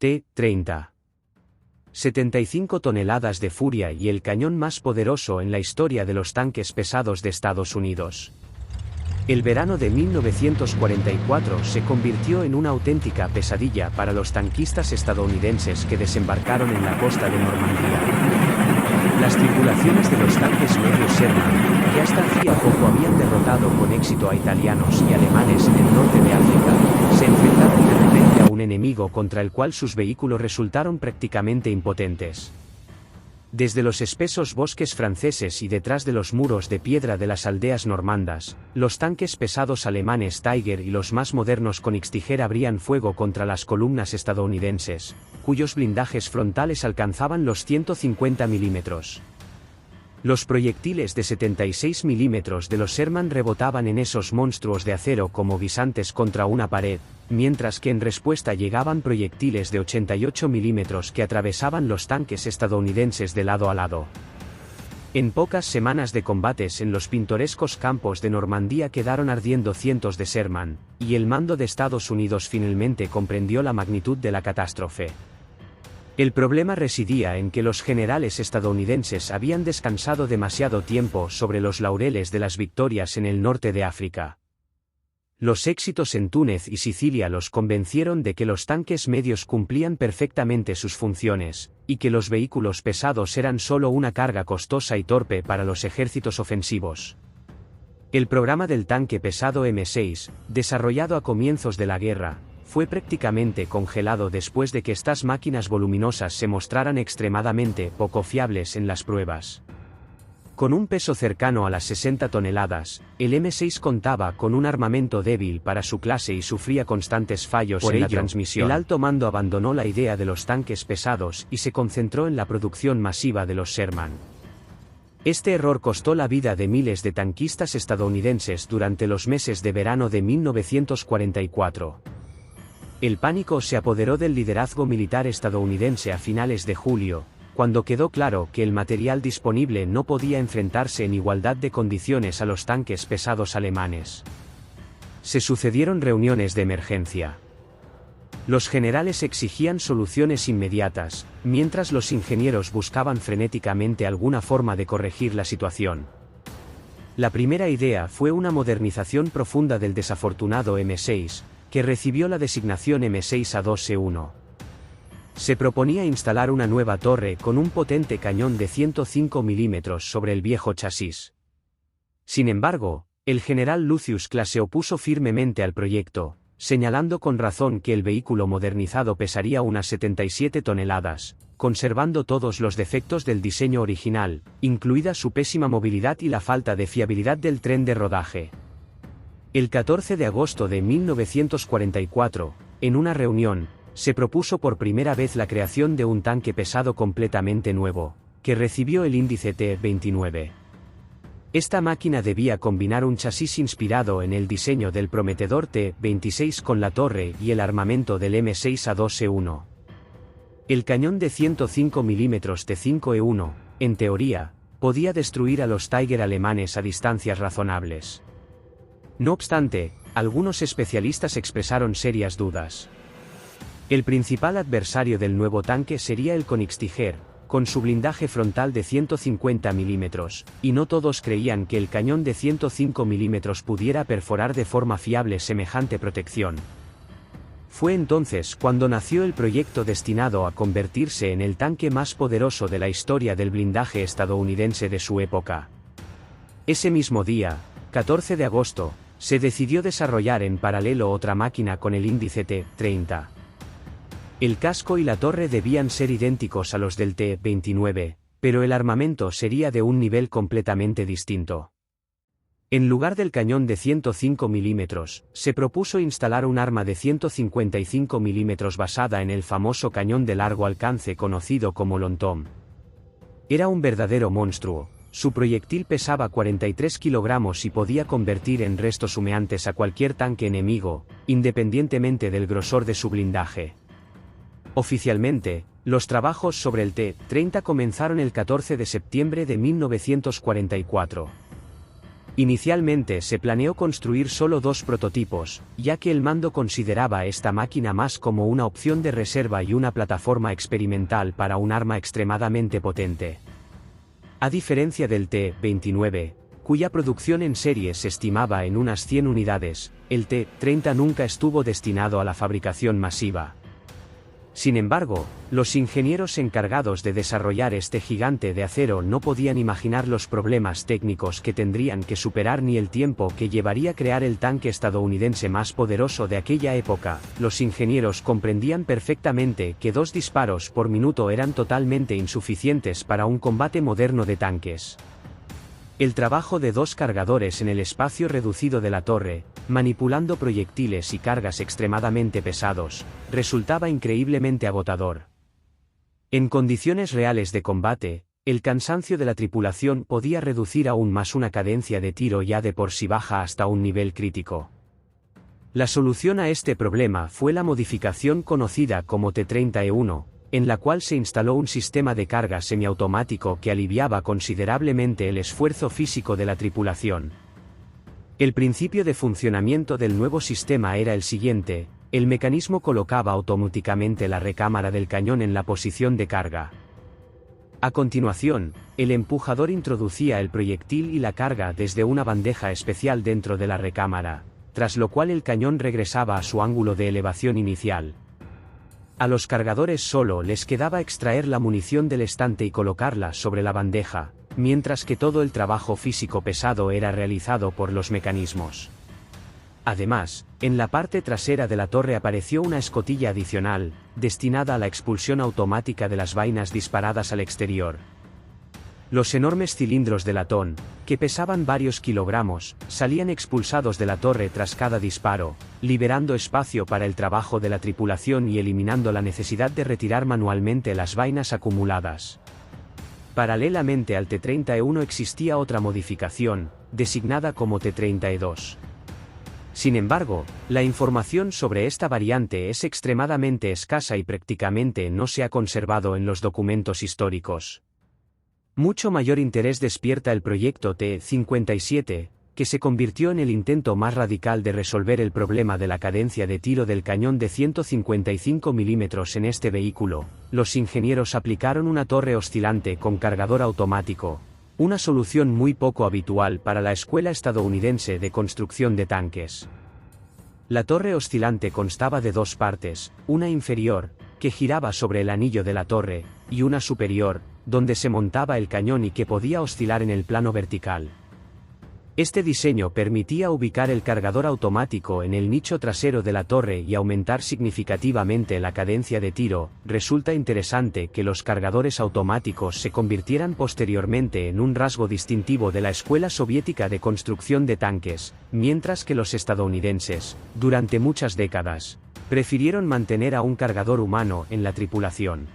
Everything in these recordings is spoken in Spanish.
T-30. 75 toneladas de furia y el cañón más poderoso en la historia de los tanques pesados de Estados Unidos. El verano de 1944 se convirtió en una auténtica pesadilla para los tanquistas estadounidenses que desembarcaron en la costa de Normandía. Las tripulaciones de los tanques medios Sherman, que hasta hacía poco habían derrotado con éxito a italianos y alemanes en el norte de África, se enfrentaron de repente a un enemigo contra el cual sus vehículos resultaron prácticamente impotentes. Desde los espesos bosques franceses y detrás de los muros de piedra de las aldeas normandas, los tanques pesados alemanes Tiger y los más modernos Königstiger abrían fuego contra las columnas estadounidenses, cuyos blindajes frontales alcanzaban los 150 milímetros. Los proyectiles de 76 milímetros de los Sherman rebotaban en esos monstruos de acero como guisantes contra una pared, mientras que en respuesta llegaban proyectiles de 88 milímetros que atravesaban los tanques estadounidenses de lado a lado. En pocas semanas de combates en los pintorescos campos de Normandía quedaron ardiendo cientos de Sherman, y el mando de Estados Unidos finalmente comprendió la magnitud de la catástrofe. El problema residía en que los generales estadounidenses habían descansado demasiado tiempo sobre los laureles de las victorias en el norte de África. Los éxitos en Túnez y Sicilia los convencieron de que los tanques medios cumplían perfectamente sus funciones, y que los vehículos pesados eran solo una carga costosa y torpe para los ejércitos ofensivos. El programa del tanque pesado M6, desarrollado a comienzos de la guerra, fue prácticamente congelado después de que estas máquinas voluminosas se mostraran extremadamente poco fiables en las pruebas. Con un peso cercano a las 60 toneladas, el M6 contaba con un armamento débil para su clase y sufría constantes fallos en la transmisión. El alto mando abandonó la idea de los tanques pesados y se concentró en la producción masiva de los Sherman. Este error costó la vida de miles de tanquistas estadounidenses durante los meses de verano de 1944. El pánico se apoderó del liderazgo militar estadounidense a finales de julio, cuando quedó claro que el material disponible no podía enfrentarse en igualdad de condiciones a los tanques pesados alemanes. Se sucedieron reuniones de emergencia. Los generales exigían soluciones inmediatas, mientras los ingenieros buscaban frenéticamente alguna forma de corregir la situación. La primera idea fue una modernización profunda del desafortunado M6, que recibió la designación M6A2E1. Se proponía instalar una nueva torre con un potente cañón de 105 milímetros sobre el viejo chasis. Sin embargo, el general Lucius Clay se opuso firmemente al proyecto, señalando con razón que el vehículo modernizado pesaría unas 77 toneladas, conservando todos los defectos del diseño original, incluida su pésima movilidad y la falta de fiabilidad del tren de rodaje. El 14 de agosto de 1944, en una reunión, se propuso por primera vez la creación de un tanque pesado completamente nuevo, que recibió el índice T-29. Esta máquina debía combinar un chasis inspirado en el diseño del prometedor T-26 con la torre y el armamento del M6A2E1. El cañón de 105 mm T5E1, en teoría, podía destruir a los Tiger alemanes a distancias razonables. No obstante, algunos especialistas expresaron serias dudas. El principal adversario del nuevo tanque sería el Königstiger, con su blindaje frontal de 150 milímetros, y no todos creían que el cañón de 105 milímetros pudiera perforar de forma fiable semejante protección. Fue entonces cuando nació el proyecto destinado a convertirse en el tanque más poderoso de la historia del blindaje estadounidense de su época. Ese mismo día, 14 de agosto, se decidió desarrollar en paralelo otra máquina con el índice T-30. El casco y la torre debían ser idénticos a los del T-29, pero el armamento sería de un nivel completamente distinto. En lugar del cañón de 105 milímetros, se propuso instalar un arma de 155 milímetros basada en el famoso cañón de largo alcance conocido como Long-Tom. Era un verdadero monstruo. Su proyectil pesaba 43 kilogramos y podía convertir en restos humeantes a cualquier tanque enemigo, independientemente del grosor de su blindaje. Oficialmente, los trabajos sobre el T-30 comenzaron el 14 de septiembre de 1944. Inicialmente se planeó construir solo 2 prototipos, ya que el mando consideraba esta máquina más como una opción de reserva y una plataforma experimental para un arma extremadamente potente. A diferencia del T-29, cuya producción en serie se estimaba en unas 100 unidades, el T-30 nunca estuvo destinado a la fabricación masiva. Sin embargo, los ingenieros encargados de desarrollar este gigante de acero no podían imaginar los problemas técnicos que tendrían que superar ni el tiempo que llevaría crear el tanque estadounidense más poderoso de aquella época. Los ingenieros comprendían perfectamente que 2 disparos por minuto eran totalmente insuficientes para un combate moderno de tanques. El trabajo de 2 cargadores en el espacio reducido de la torre, manipulando proyectiles y cargas extremadamente pesados, resultaba increíblemente agotador. En condiciones reales de combate, el cansancio de la tripulación podía reducir aún más una cadencia de tiro ya de por sí baja hasta un nivel crítico. La solución a este problema fue la modificación conocida como T-30E1, en la cual se instaló un sistema de carga semiautomático que aliviaba considerablemente el esfuerzo físico de la tripulación. El principio de funcionamiento del nuevo sistema era el siguiente: el mecanismo colocaba automáticamente la recámara del cañón en la posición de carga. A continuación, el empujador introducía el proyectil y la carga desde una bandeja especial dentro de la recámara, tras lo cual el cañón regresaba a su ángulo de elevación inicial. A los cargadores solo les quedaba extraer la munición del estante y colocarla sobre la bandeja, mientras que todo el trabajo físico pesado era realizado por los mecanismos. Además, en la parte trasera de la torre apareció una escotilla adicional, destinada a la expulsión automática de las vainas disparadas al exterior. Los enormes cilindros de latón, que pesaban varios kilogramos, salían expulsados de la torre tras cada disparo, liberando espacio para el trabajo de la tripulación y eliminando la necesidad de retirar manualmente las vainas acumuladas. Paralelamente al T-30E1 existía otra modificación, designada como T-30E2. Sin embargo, la información sobre esta variante es extremadamente escasa y prácticamente no se ha conservado en los documentos históricos. Mucho mayor interés despierta el proyecto T-57, que se convirtió en el intento más radical de resolver el problema de la cadencia de tiro del cañón de 155 mm en este vehículo. Los ingenieros aplicaron una torre oscilante con cargador automático, una solución muy poco habitual para la Escuela Estadounidense de Construcción de Tanques. La torre oscilante constaba de 2 partes, una inferior, que giraba sobre el anillo de la torre, y una superior, donde se montaba el cañón y que podía oscilar en el plano vertical. Este diseño permitía ubicar el cargador automático en el nicho trasero de la torre y aumentar significativamente la cadencia de tiro. Resulta interesante que los cargadores automáticos se convirtieran posteriormente en un rasgo distintivo de la Escuela Soviética de Construcción de Tanques, mientras que los estadounidenses, durante muchas décadas, prefirieron mantener a un cargador humano en la tripulación.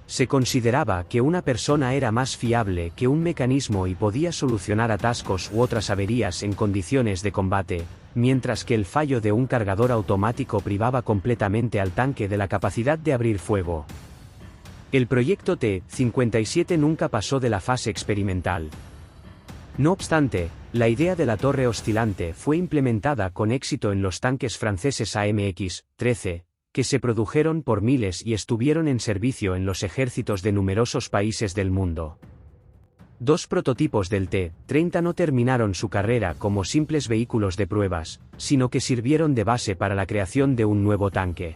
Se consideraba que una persona era más fiable que un mecanismo y podía solucionar atascos u otras averías en condiciones de combate, mientras que el fallo de un cargador automático privaba completamente al tanque de la capacidad de abrir fuego. El proyecto T-57 nunca pasó de la fase experimental. No obstante, la idea de la torre oscilante fue implementada con éxito en los tanques franceses AMX-13, que se produjeron por miles y estuvieron en servicio en los ejércitos de numerosos países del mundo. 2 prototipos del T-30 no terminaron su carrera como simples vehículos de pruebas, sino que sirvieron de base para la creación de un nuevo tanque.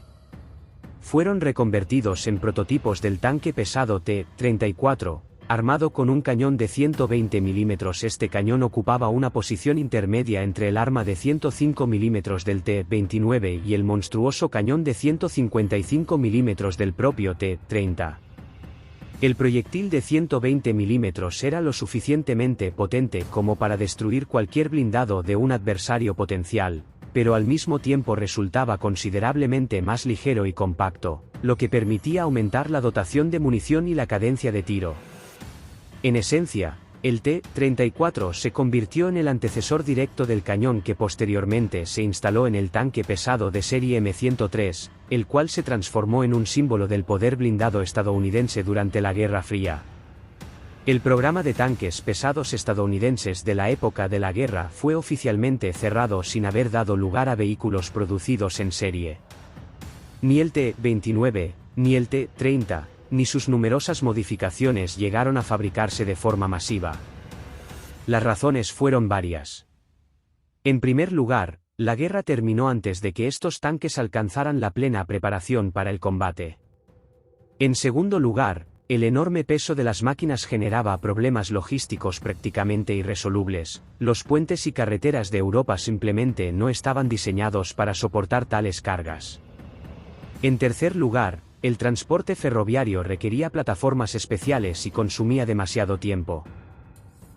Fueron reconvertidos en prototipos del tanque pesado T-34, armado con un cañón de 120 mm. Este cañón ocupaba una posición intermedia entre el arma de 105 mm del T-29 y el monstruoso cañón de 155 mm del propio T-30. El proyectil de 120 mm era lo suficientemente potente como para destruir cualquier blindado de un adversario potencial, pero al mismo tiempo resultaba considerablemente más ligero y compacto, lo que permitía aumentar la dotación de munición y la cadencia de tiro. En esencia, el T-34 se convirtió en el antecesor directo del cañón que posteriormente se instaló en el tanque pesado de serie M103, el cual se transformó en un símbolo del poder blindado estadounidense durante la Guerra Fría. El programa de tanques pesados estadounidenses de la época de la guerra fue oficialmente cerrado sin haber dado lugar a vehículos producidos en serie. Ni el T-29, ni el T-30, ni sus numerosas modificaciones llegaron a fabricarse de forma masiva. Las razones fueron varias. En primer lugar, la guerra terminó antes de que estos tanques alcanzaran la plena preparación para el combate. En segundo lugar, el enorme peso de las máquinas generaba problemas logísticos prácticamente irresolubles. Los puentes y carreteras de Europa simplemente no estaban diseñados para soportar tales cargas. En tercer lugar, el transporte ferroviario requería plataformas especiales y consumía demasiado tiempo.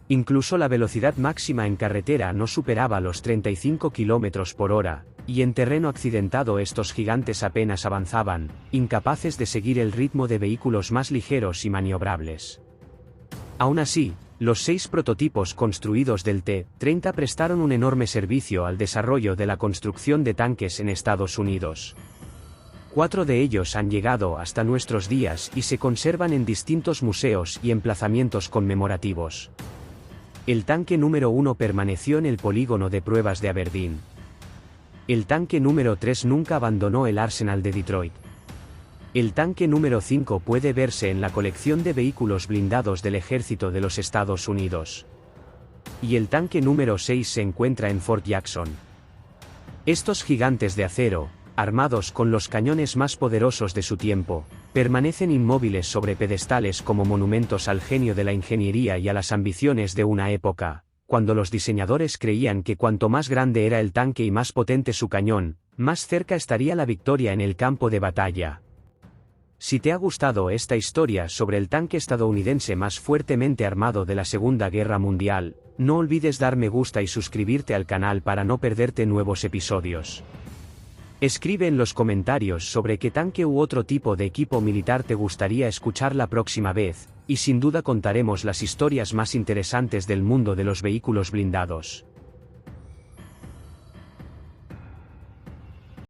Incluso la velocidad máxima en carretera no superaba los 35 km por hora, y en terreno accidentado estos gigantes apenas avanzaban, incapaces de seguir el ritmo de vehículos más ligeros y maniobrables. Aún así, los 6 prototipos construidos del T-30 prestaron un enorme servicio al desarrollo de la construcción de tanques en Estados Unidos. 4 de ellos han llegado hasta nuestros días y se conservan en distintos museos y emplazamientos conmemorativos. El tanque número 1 permaneció en el polígono de pruebas de Aberdeen. El tanque número 3 nunca abandonó el Arsenal de Detroit. El tanque número 5 puede verse en la colección de vehículos blindados del Ejército de los Estados Unidos. Y el tanque número 6 se encuentra en Fort Jackson. Estos gigantes de acero, armados con los cañones más poderosos de su tiempo, permanecen inmóviles sobre pedestales como monumentos al genio de la ingeniería y a las ambiciones de una época, cuando los diseñadores creían que cuanto más grande era el tanque y más potente su cañón, más cerca estaría la victoria en el campo de batalla. Si te ha gustado esta historia sobre el tanque estadounidense más fuertemente armado de la Segunda Guerra Mundial, no olvides dar me gusta y suscribirte al canal para no perderte nuevos episodios. Escribe en los comentarios sobre qué tanque u otro tipo de equipo militar te gustaría escuchar la próxima vez, y sin duda contaremos las historias más interesantes del mundo de los vehículos blindados.